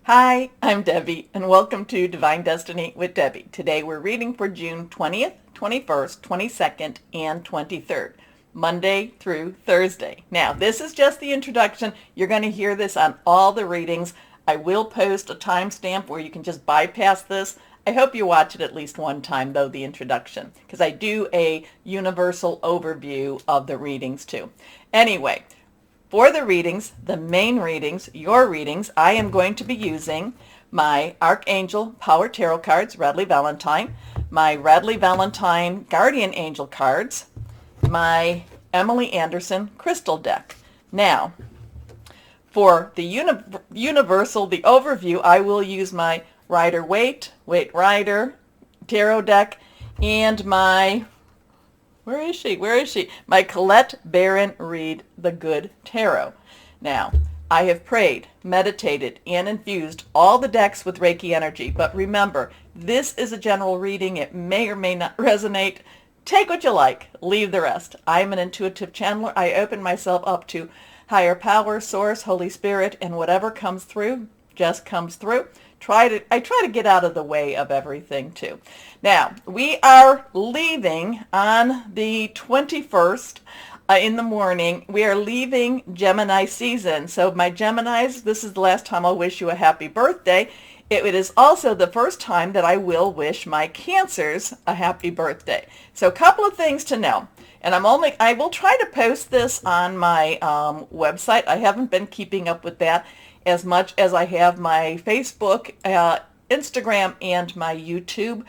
Hi, I'm Debbie, and welcome to Divine Destiny with Debbie. Today we're reading for June 20th, 21st, 22nd, and 23rd, Monday through Thursday. Now, this is just the introduction. You're going to hear this on all the readings. I will post a timestamp where you can just bypass this. I hope you watch it at least one time, though, the introduction, because I do a universal overview of the readings, too. Anyway, for the readings, the main readings, your readings, I am going to be using my Archangel Power Tarot cards, Radley Valentine, my Radley Valentine Guardian Angel cards, my Emily Anderson Crystal deck. Now, for the universal, the overview, I will use my Rider-Waite Rider Tarot deck, and my Where is she? My Colette Baron Reed the Good Tarot. Now, I have prayed, meditated, and infused all the decks with Reiki energy. But remember, this is a general reading. It may or may not resonate. Take what you like. Leave the rest. I'm an intuitive channeler. I open myself up to higher power, source, Holy Spirit, and whatever comes through just comes through. I try to get out of the way of everything too. Now, we are leaving on the 21st in the morning. We are leaving Gemini season. So my Geminis, this is the last time I'll wish you a happy birthday. It is also the first time that I will wish my Cancers a happy birthday. So a couple of things to know. And I will try to post this on my website. I haven't been keeping up with that as much as I have my Facebook, Instagram, and my YouTube,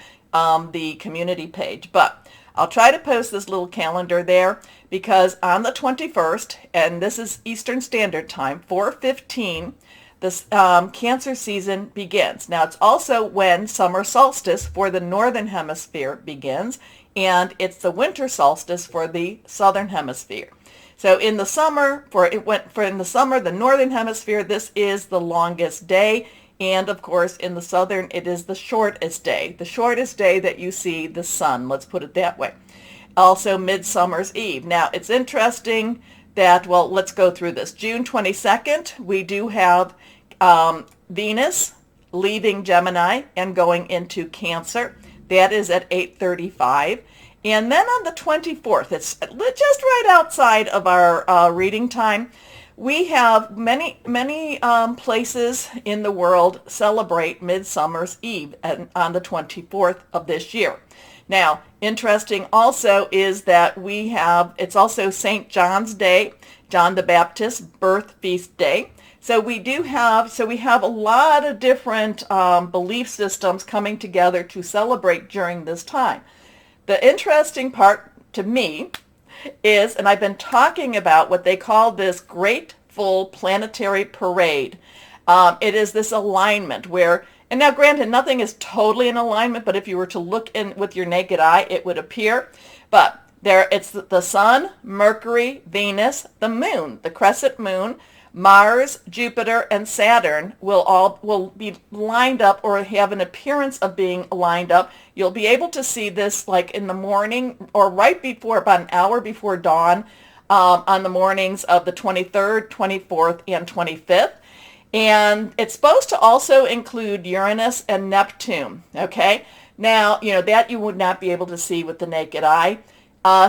the community page. But I'll try to post this little calendar there because on the 21st, and this is Eastern Standard Time, 4:15, this Cancer season begins. Now, it's also when summer solstice for the Northern Hemisphere begins, and it's the winter solstice for the Southern Hemisphere. So in the summer, the Northern Hemisphere, this is the longest day. And of course, in the Southern, it is the shortest day that you see the sun. Let's put it that way. Also, Midsummer's Eve. Now, it's interesting that, well, let's go through this. June 22nd, we do have Venus leaving Gemini and going into Cancer. That is at 8:35. And then on the 24th, it's just right outside of our reading time, we have many places in the world celebrate Midsummer's Eve on the 24th of this year. Now, interesting also is that it's also St. John's Day, John the Baptist's birth feast day. So we have a lot of different belief systems coming together to celebrate during this time. The interesting part to me is, and I've been talking about what they call this grateful planetary parade. It is this alignment where, and now granted, nothing is totally in alignment, but if you were to look in with your naked eye, it would appear. But it's the Sun, Mercury, Venus, the Moon, the crescent moon, Mars, Jupiter, and Saturn will be lined up or have an appearance of being lined up. You'll be able to see this like in the morning or right before, about an hour before dawn, on the mornings of the 23rd, 24th, and 25th. And it's supposed to also include Uranus and Neptune, okay? Now, that you would not be able to see with the naked eye.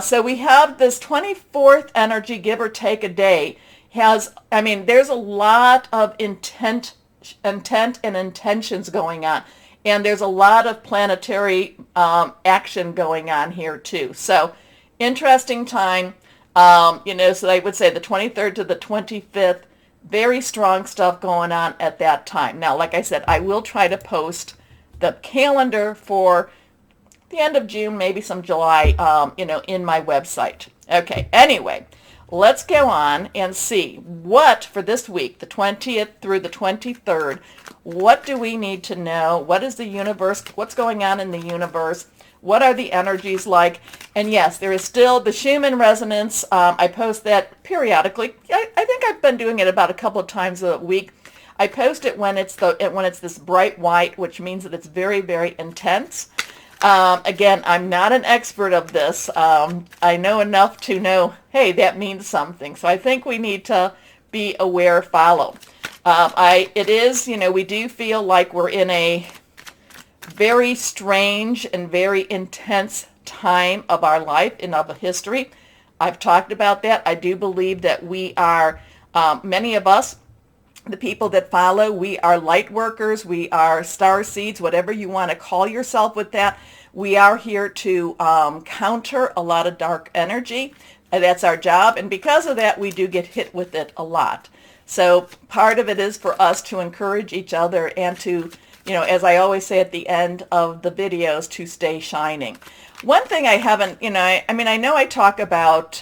So we have this 24th energy, give or take a day, there's a lot of intent and intentions going on. And there's a lot of planetary action going on here too. So interesting time, so I would say the 23rd to the 25th, very strong stuff going on at that time. Now, like I said, I will try to post the calendar for the end of June, maybe some July, in my website. Okay, anyway. Let's go on and see what for this week, the 20th through the 23rd, what do we need to know? What is the universe? What's going on in the universe? What are the energies like? And yes, there is still the Schumann resonance. I post that periodically. I think I've been doing it about a couple of times a week. I post it when it's this bright white, which means that it's very, very intense. Again, I'm not an expert of this. I know enough to know, hey, that means something. So I think we need to be aware, follow. It is, we do feel like we're in a very strange and very intense time of our life and of history. I've talked about that. I do believe that we are, many of us, the people that follow, we are light workers, we are star seeds, whatever you want to call yourself with that. We are here to counter a lot of dark energy. And that's our job. And because of that, we do get hit with it a lot. So part of it is for us to encourage each other and to, as I always say at the end of the videos, to stay shining. One thing I haven't, I know I talk about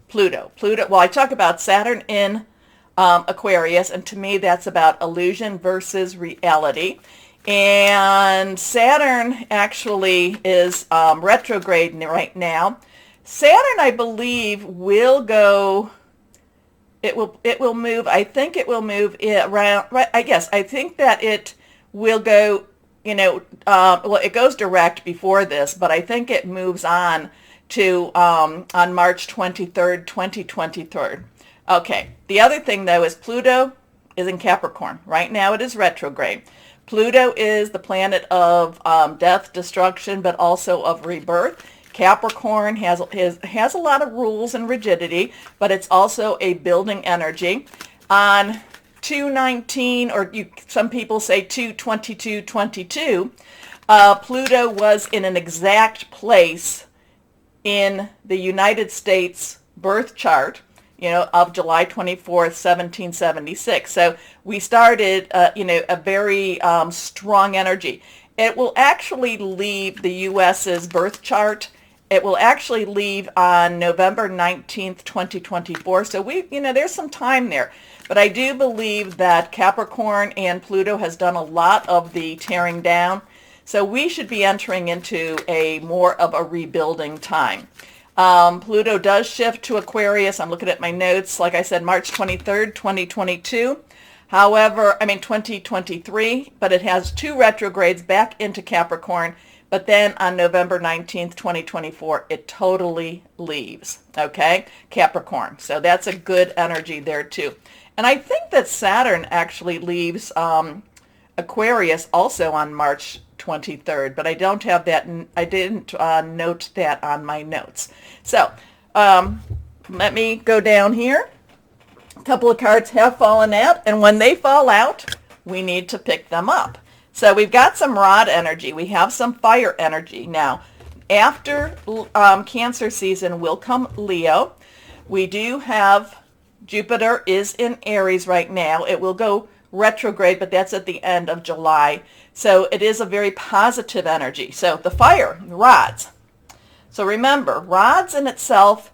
Pluto. Well, I talk about Saturn in Aquarius, and to me that's about illusion versus reality. And Saturn actually is retrograde right now. Saturn, I believe, will go. It will move. I think it will move around. Right. I think that it will go. Well, it goes direct before this, but I think it moves on to on March 23rd, 2023. Okay. The other thing, though, is Pluto is in Capricorn. Right now it is retrograde. Pluto is the planet of death, destruction, but also of rebirth. Capricorn has a lot of rules and rigidity, but it's also a building energy. On 2/19, or some people say 2/22/22, Pluto was in an exact place in the United States birth chart, of July 24th, 1776. So we started, a very strong energy. It will actually leave the U.S.'s birth chart. It will actually leave on November 19th, 2024. So there's some time there. But I do believe that Capricorn and Pluto has done a lot of the tearing down. So we should be entering into more of a rebuilding time. Pluto does shift to Aquarius. I'm looking at my notes. Like I said, March 23rd, 2022. However, 2023, but it has 2 retrogrades back into Capricorn. But then on November 19th, 2024, it totally leaves, okay? Capricorn. So that's a good energy there too. And I think that Saturn actually leaves Aquarius also on March 23rd, but I don't have that. I didn't note that on my notes. So let me go down here. A couple of cards have fallen out, and when they fall out, we need to pick them up. So we've got some rod energy. We have some fire energy. Now, after Cancer season will come Leo. We do have Jupiter is in Aries right now. It will go retrograde, but that's at the end of July. So it is a very positive energy. So the fire, rods. So remember, rods in itself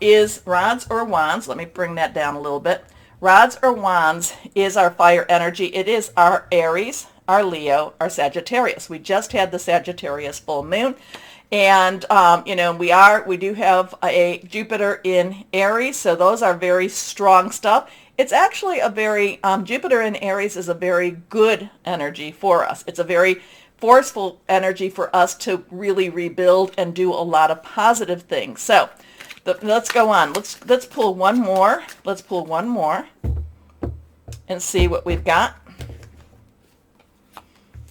is rods or wands. Let me bring that down a little bit. Rods or wands is our fire energy. It is our Aries, our Leo, our Sagittarius. We just had the Sagittarius full moon. And, we do have a Jupiter in Aries. So those are very strong stuff. It's actually a very, Jupiter in Aries is a very good energy for us. It's a very forceful energy for us to really rebuild and do a lot of positive things. So let's go on. Let's pull one more. Let's pull one more and see what we've got.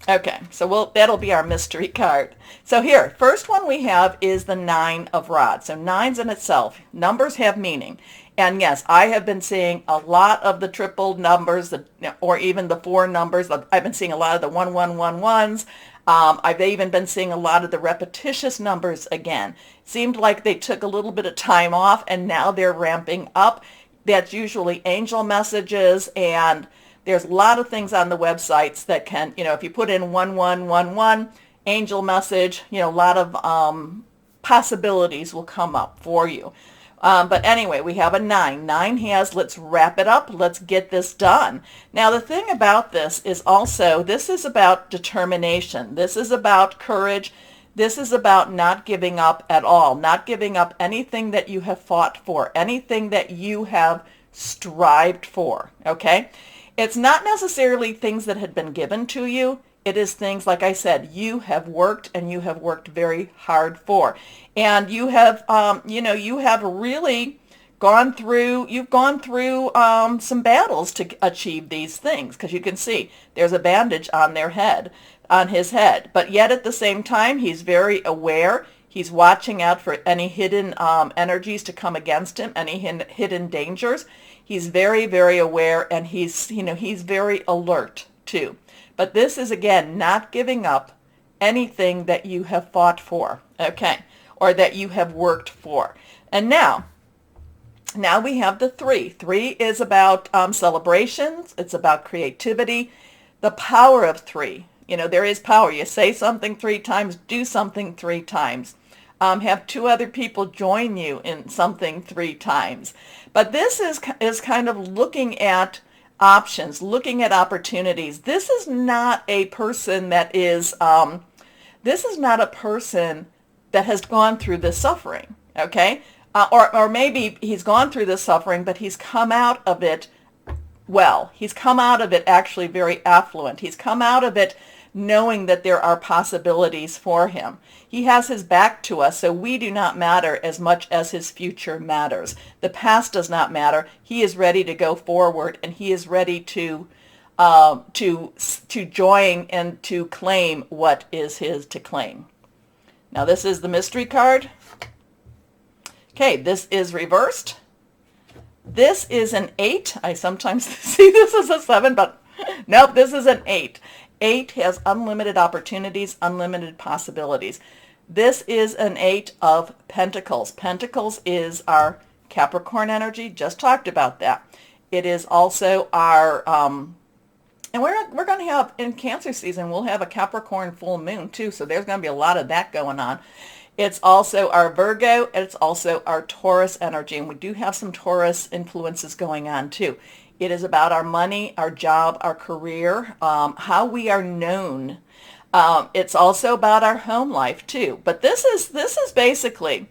Okay, so that'll be our mystery card. So here, first one we have is the 9 of rods. So 9s in itself, numbers have meaning. And yes, I have been seeing a lot of the triple numbers, or even the 4 numbers. I've been seeing a lot of the 1111s. I've even been seeing a lot of the repetitious numbers again. Seemed like they took a little bit of time off, and now they're ramping up. That's usually angel messages, and there's a lot of things on the websites that can, if you put in 1111, angel message, a lot of possibilities will come up for you. But anyway, we have a 9. 9 has, let's wrap it up. Let's get this done. Now, the thing about this is also, this is about determination. This is about courage. This is about not giving up at all, not giving up anything that you have fought for, anything that you have strived for, okay? It's not necessarily things that had been given to you. It is things, like I said, you have worked, and you have worked very hard for. And you have, you have really you've gone through some battles to achieve these things, because you can see there's a bandage on his head. But yet at the same time, he's very aware. He's watching out for any hidden energies to come against him, any hidden dangers. He's very, very aware, and he's very alert too. But this is, again, not giving up anything that you have fought for, okay, or that you have worked for. And now we have the 3. 3 is about celebrations. It's about creativity. The power of 3. There is power. You say something 3 times, do something 3 times. Have 2 other people join you in something 3 times. But this is kind of looking at options, looking at opportunities. This is not a person that has gone through this suffering, okay? Or maybe he's gone through this suffering, but he's come out of it well. He's come out of it actually very affluent. He's come out of it knowing that there are possibilities for him. He has his back to us, so we do not matter as much as his future matters. The past does not matter. He is ready to go forward, and he is ready to join and to claim what is his to claim. Now this is the mystery card. Okay, this is reversed. This is an 8. I sometimes see this as a 7, but nope, this is an 8. 8 has unlimited opportunities, unlimited possibilities. This is an 8 of Pentacles. Pentacles is our Capricorn energy. Just talked about that. It is also our, and we're going to have, in Cancer season, we'll have a Capricorn full moon too, so there's going to be a lot of that going on. It's also our Virgo, and it's also our Taurus energy, and we do have some Taurus influences going on too. It is about our money, our job, our career, how we are known. It's also about our home life too. But this is basically,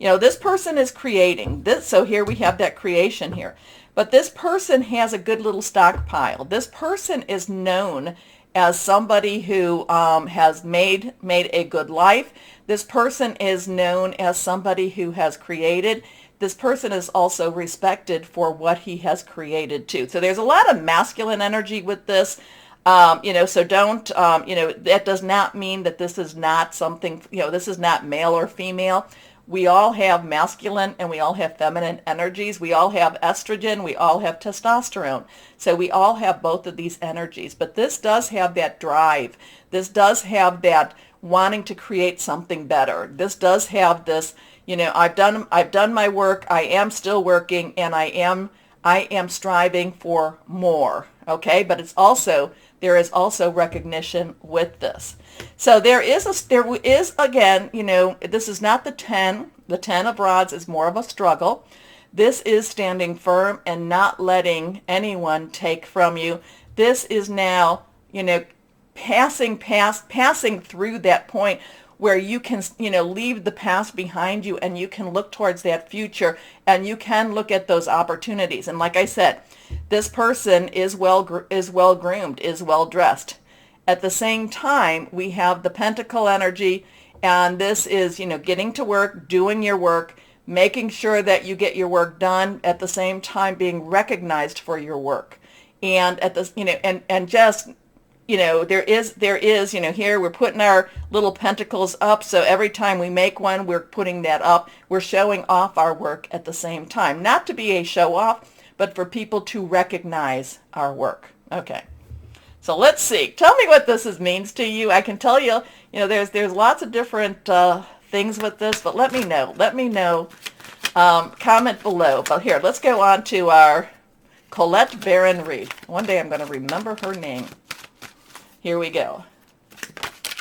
this person is creating this. So here we have that creation here. But this person has a good little stockpile. This person is known as somebody who has made a good life. This person is known as somebody who has created. This person is also respected for what he has created too. So there's a lot of masculine energy with this, so don't, that does not mean that this is not something, this is not male or female. We all have masculine and we all have feminine energies. We all have estrogen. We all have testosterone. So we all have both of these energies. But this does have that drive. This does have that wanting to create something better. This does have this, I've done my work. I am still working, and I am striving for more. Okay, but there is also recognition with this. So there is again, this is not the 10. The 10 of rods is more of a struggle. This is standing firm and not letting anyone take from you. This is now, passing through that point where you can, leave the past behind you, and you can look towards that future, and you can look at those opportunities. And like I said, this person is well groomed, is well dressed. At the same time, we have the Pentacle energy, and this is, getting to work, doing your work, making sure that you get your work done, at the same time being recognized for your work. And at this, and just, there is, here we're putting our little pentacles up. So every time we make one, we're putting that up. We're showing off our work at the same time. Not to be a show off, but for people to recognize our work. Okay. So let's see. Tell me what this means to you. I can tell you, there's lots of different things with this, but let me know. Let me know. Comment below. But here, let's go on to our Colette Baron Reed. One day I'm going to remember her name. Here we go.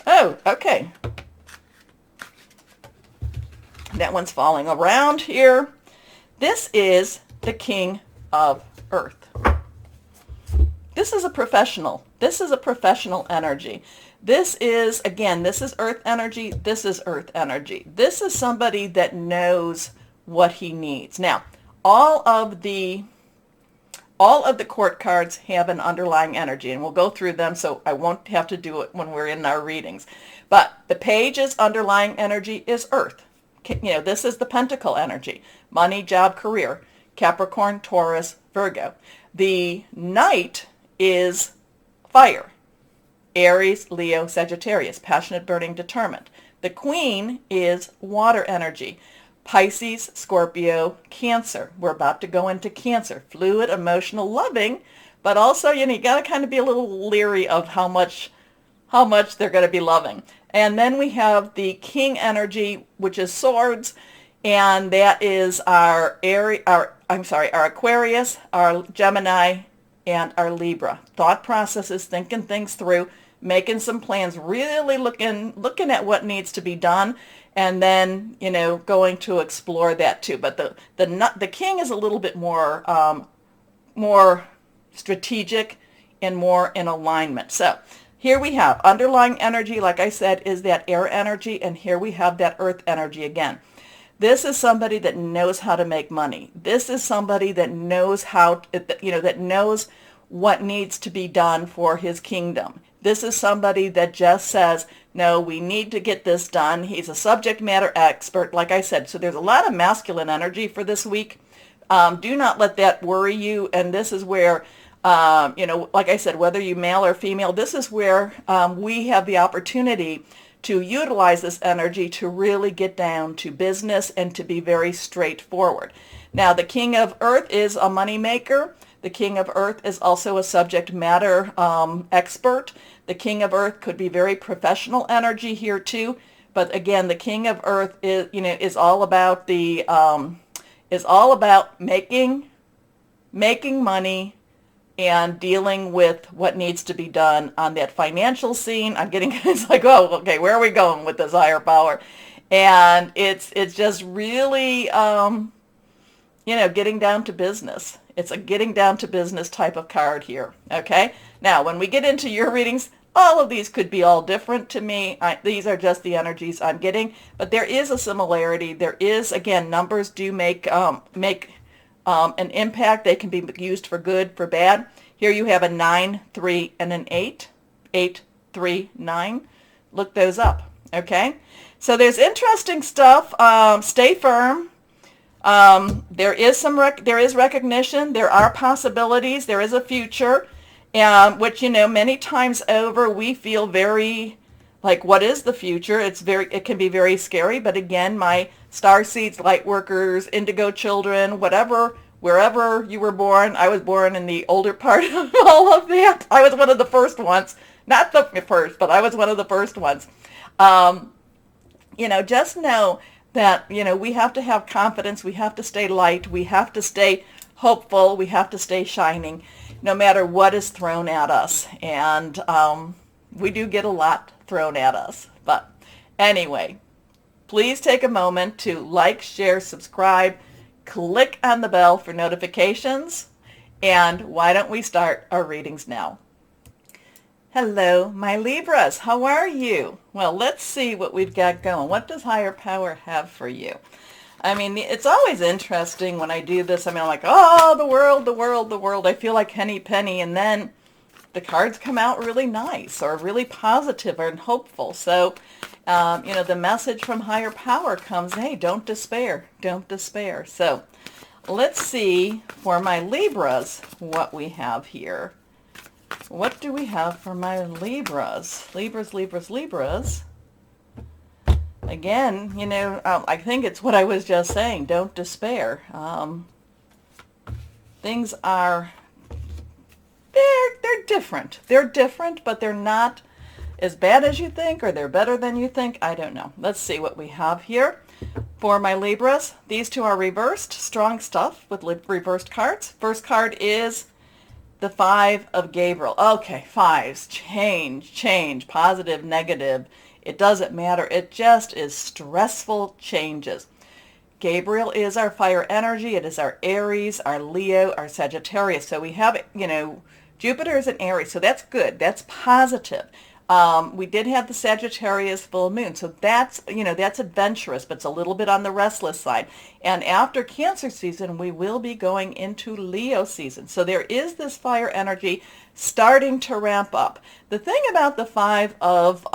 Oh, okay. That one's falling around here. This is the King of Earth. This is a professional. This is a professional energy. This is, again, this is Earth energy. This is Earth energy. This is somebody that knows what he needs. Now, all of the court cards have an underlying energy, and we'll go through them, so I won't have to do it when we're in our readings. But the page's underlying energy is Earth. This is the Pentacle Energy, money, job, career, Capricorn, Taurus, Virgo. The Knight is fire, Aries, Leo, Sagittarius, passionate, burning, determined. The Queen is water energy, Pisces, Scorpio, Cancer. We're about to go into Cancer, fluid, emotional, loving, but also, you got to kind of be a little leery of how much they're going to be loving. And then we have the King energy, which is swords, and that is our Aquarius, our Gemini, and our Libra. Thought processes, thinking things through, making some plans, really looking at what needs to be done, and then, going to explore that too. But the King is a little bit more strategic and more in alignment. So here we have underlying energy, like I said, is that air energy, and here we have that earth energy again. This is somebody that knows how to make money. This is somebody that knows that knows what needs to be done for his kingdom. This is somebody that just says, no, we need to get this done. He's a subject matter expert, like I said. So there's a lot of masculine energy for this week. Do not let that worry you. And this is where, like I said, whether you male or female, this is where we have the opportunity to utilize this energy to really get down to business and to be very straightforward. Now, the King of Earth is a money maker. The King of Earth is also a subject matter expert. The King of Earth could be very professional energy here too. But again, the King of Earth is all about making money and dealing with what needs to be done on that financial scene. It's like, oh, okay, where are we going with this higher power? And it's just really, getting down to business. It's a getting down to business type of card here, okay? Now, when we get into your readings, all of these could be all different to me. These are just the energies I'm getting, but there is a similarity. There is, again, numbers do make an impact. They can be used for good, for bad. Here you have a 9, 3, and an 8. 8, 3, 9. Look those up, okay? So there's interesting stuff. Stay firm. There is recognition. There are possibilities. There is a future, which, many times over we feel very like, what is the future? It can be very scary. But again, my star seeds, light workers, indigo children, wherever you were born, I was born in the older part of all of that. I was one of the first ones, not the first, but I was one of the first ones. Just know that, we have to have confidence. We have to stay light. We have to stay hopeful. We have to stay shining no matter what is thrown at us. And we do get a lot thrown at us. But anyway, please take a moment to like, share, subscribe, click on the bell for notifications. And why don't we start our readings now? Hello, my Libras. How are you? Well, let's see what we've got going. What does higher power have for you? I mean, it's always interesting when I do this. I'm like, oh, the world, the world, the world. I feel like Henny Penny. And then the cards come out really nice or really positive and hopeful. So, the message from higher power comes, hey, don't despair. Don't despair. So let's see for my Libras what we have here. What do we have for my Libras? Libras. Again, I think it's what I was just saying. Don't despair. Things are, they're different. They're different, but they're not as bad as you think, or they're better than you think. I don't know. Let's see what we have here for my Libras. These two are reversed. Strong stuff with reversed cards. First card is the 5 of Gabriel. Okay, 5s, change, positive, negative. It doesn't matter. It just is stressful changes. Gabriel is our fire energy. It is our Aries, our Leo, our Sagittarius. So we have, Jupiter is an Aries, so that's good. That's positive. We did have the Sagittarius full moon, so that's adventurous, but it's a little bit on the restless side. And after Cancer season, we will be going into Leo season. So there is this fire energy starting to ramp up. The thing about the 5 of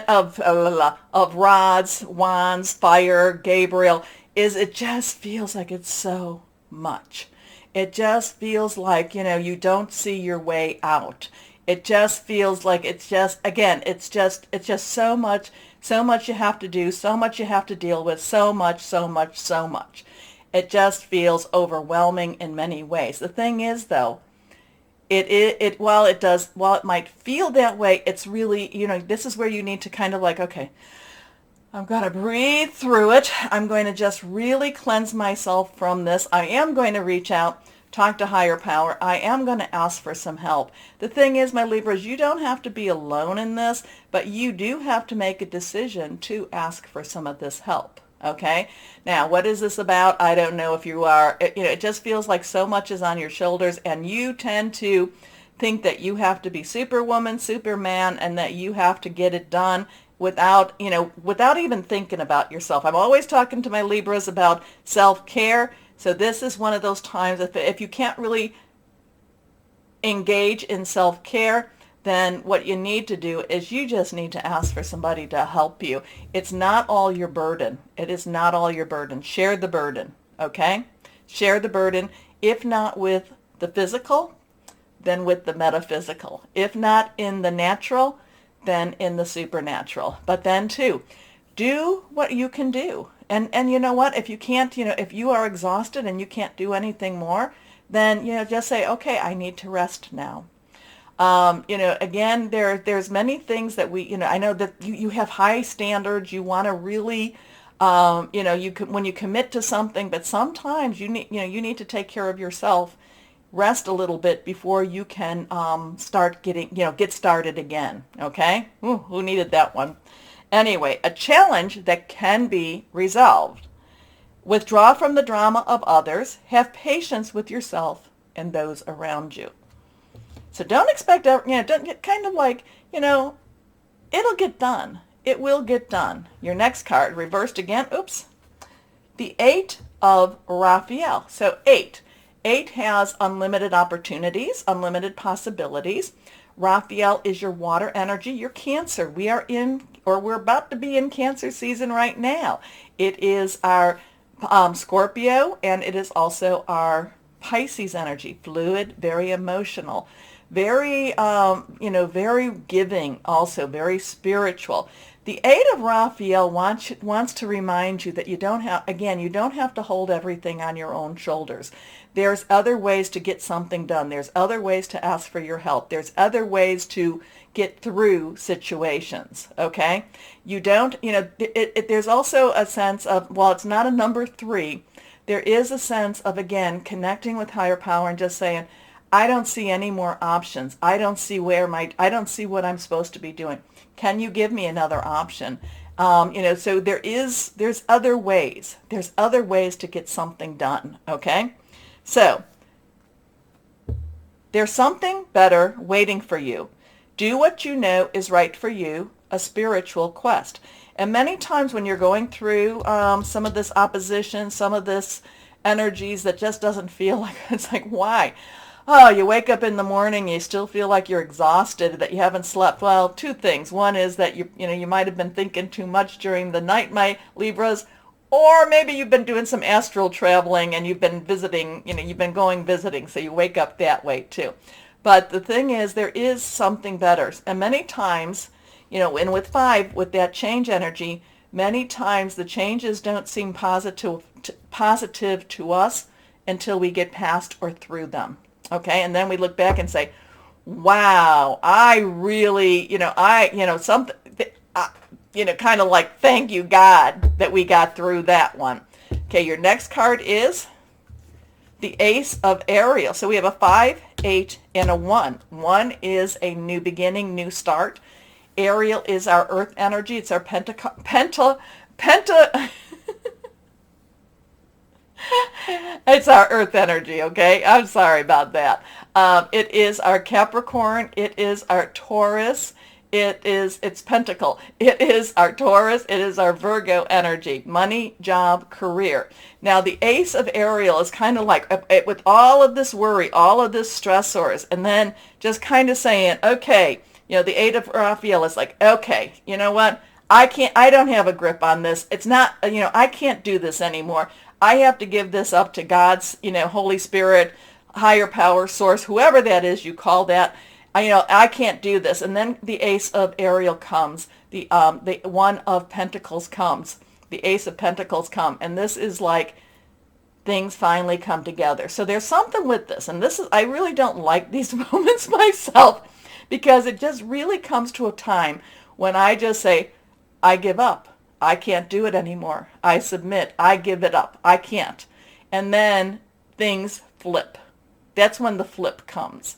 of rods, wands, fire, Gabriel, is it just feels like it's so much. It just feels like, you don't see your way out. It just feels like it's just so much you have to do, so much you have to deal with, so much, so much, so much. It just feels overwhelming in many ways. The thing is, though, while it might feel that way, it's really, this is where you need to kind of like, okay, I'm going to breathe through it. I'm going to just really cleanse myself from this. I am going to reach out, talk to higher power. I am going to ask for some help. The thing is, my Libras, you don't have to be alone in this, but you do have to make a decision to ask for some of this help. Okay? Now, what is this about? I don't know if you are. It just feels like so much is on your shoulders, and you tend to think that you have to be Superwoman, Superman, and that you have to get it done without even thinking about yourself. I'm always talking to my Libras about self-care. So this is one of those times if you can't really engage in self-care, then what you need to do is you just need to ask for somebody to help you. It's not all your burden. It is not all your burden. Share the burden, okay? Share the burden. If not with the physical, then with the metaphysical. If not in the natural, then in the supernatural. But then too, do what you can do. And you know what? If you can't, if you are exhausted and you can't do anything more, then, just say, okay, I need to rest now. Again, there's many things that I know that you have high standards. You want to really, when you commit to something, but sometimes you need to take care of yourself, rest a little bit before you can, get started again. Okay. Ooh, who needed that one? Anyway, a challenge that can be resolved. Withdraw from the drama of others. Have patience with yourself and those around you. So don't expect, don't get kind of like, it'll get done. It will get done. Your next card, reversed again. Oops. The 8 of Raphael. So 8. 8 has unlimited opportunities, unlimited possibilities. Raphael is your water energy, your Cancer. We're about to be in Cancer season right now. It is our Scorpio, and it is also our Pisces energy, fluid, very emotional, very, very giving, also very spiritual. The 8 of Raphael wants to remind you that you don't have to hold everything on your own shoulders. There's other ways to get something done. There's other ways to ask for your help. There's other ways to get through situations, okay? You don't, there's also a sense of, while it's not a number 3, there is a sense of, again, connecting with higher power and just saying, I don't see any more options. I don't see I don't see what I'm supposed to be doing. Can you give me another option? So there's other ways. There's other ways to get something done, okay? So there's something better waiting for you. Do what you know is right for you, a spiritual quest. And many times when you're going through some of this opposition, some of this energies that just doesn't feel like, it's like, why? Oh, you wake up in the morning, you still feel like you're exhausted, that you haven't slept. Well, 2 things. One is that you might have been thinking too much during the night, my Libras, or maybe you've been doing some astral traveling and you've been visiting, you've been going visiting, so you wake up that way too. But the thing is, there is something better. And many times, and with 5, with that change energy, many times the changes don't seem positive to us until we get past or through them. Okay, and then we look back and say, wow, I really, something, kind of like, thank you, God, that we got through that one. Okay, your next card is the Ace of Ariel. So we have a 5, 8, and a 1. 1 is a new beginning, new start. Ariel is our earth energy. It's our it's our earth energy, okay? I'm sorry about that. It is our Capricorn. It is our Taurus. It's Pentacle. It is our Taurus. It is our Virgo energy. Money, job, career. Now, the Ace of Ariel is kind of like, with all of this worry, all of this stressors, and then just kind of saying, okay, The Eight of Raphael is like, okay, you know what? I don't have a grip on this. It's not, I can't do this anymore. I have to give this up to God's, Holy Spirit, higher power, source, whoever that is you call that. I can't do this. And then the Ace of Ariel comes. The One of Pentacles comes. The Ace of Pentacles come. And this is like things finally come together. So there's something with this. And I really don't like these moments myself, because it just really comes to a time when I just say, I give up. I can't do it anymore. I submit. I give it up. I can't. And then things flip. That's when the flip comes.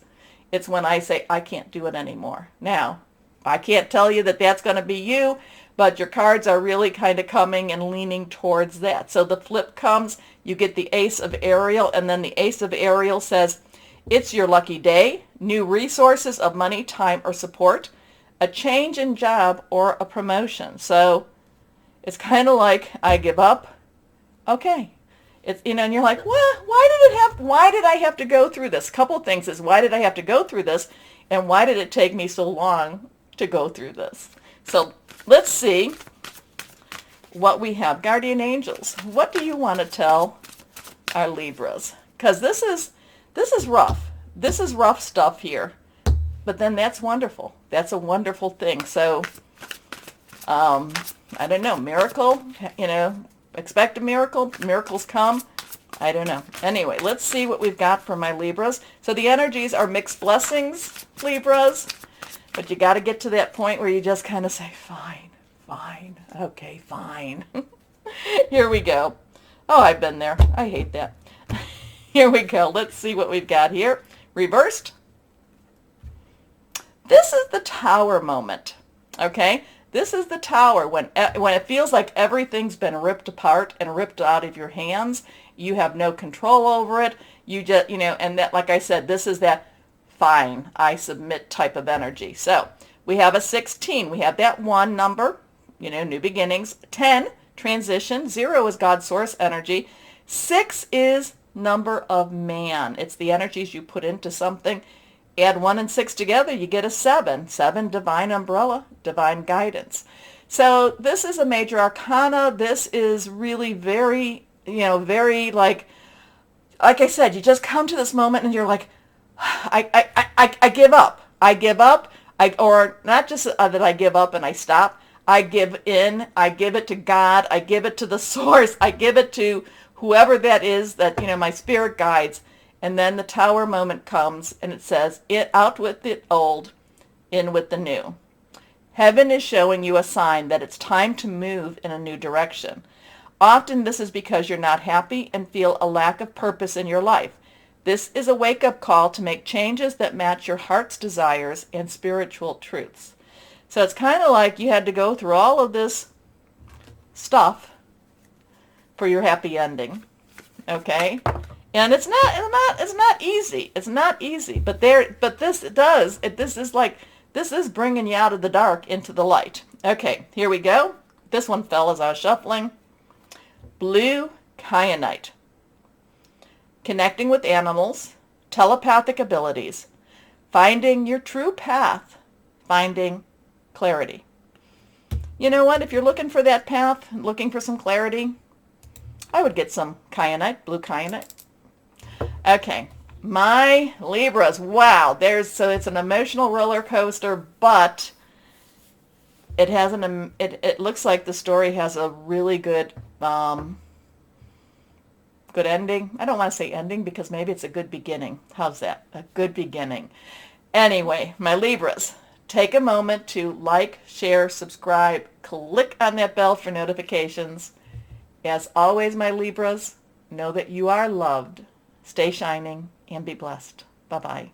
It's when I say, I can't do it anymore. Now, I can't tell you that that's going to be you, but your cards are really kind of coming and leaning towards that. So the flip comes, you get the Ace of Ariel, and then the Ace of Ariel says, it's your lucky day, new resources of money, time, or support, a change in job, or a promotion. So it's kind of like, I give up. Okay. It's, and you're like, well, why did I have to go through this? A couple of things is, why did I have to go through this? And why did it take me so long to go through this? So let's see what we have. Guardian angels, what do you want to tell our Libras? Because this is rough. This is rough stuff here. But then that's wonderful. That's a wonderful thing. So, I don't know, miracle, expect a miracle. Miracles come. I don't know. Anyway, let's see what we've got for my Libras. So the energies are mixed blessings, Libras. But you got to get to that point where you just kind of say, fine, okay, fine. Here we go. Oh, I've been there. I hate that. Here we go. Let's see what we've got here. Reversed. This is the Tower moment, okay? This is the Tower when it feels like everything's been ripped apart and ripped out of your hands. You have no control over it. You just, and that, like I said, this is that fine, I submit type of energy. So we have a 16. We have that 1 number, new beginnings. 10, transition. 0 is God's source energy. 6 is number of man. It's the energies you put into something. Add 1 and 6 together, you get a 7. 7, divine umbrella, divine guidance. So this is a major arcana. This is really very, very like I said, you just come to this moment and you're like, I give up. I give up. Or not just that I give up and I stop. I give in. I give it to God. I give it to the source. I give it to whoever that is that, my spirit guides. And then the Tower moment comes and it says, out with the old, in with the new. Heaven is showing you a sign that it's time to move in a new direction. Often this is because you're not happy and feel a lack of purpose in your life. This is a wake-up call to make changes that match your heart's desires and spiritual truths. So it's kind of like you had to go through all of this stuff for your happy ending. Okay? And it's not easy. It's not easy. But this is bringing you out of the dark into the light. Okay, here we go. This one fell as I was shuffling. Blue kyanite. Connecting with animals, telepathic abilities, finding your true path, finding clarity. You know what? If you're looking for that path, looking for some clarity, I would get some kyanite, blue kyanite. Okay, my Libras. Wow, so it's an emotional roller coaster, but it has it looks like the story has a really good good ending. I don't want to say ending because maybe it's a good beginning. How's that? A good beginning. Anyway, my Libras, take a moment to like, share, subscribe, click on that bell for notifications. As always, my Libras, know that you are loved. Stay shining and be blessed. Bye-bye.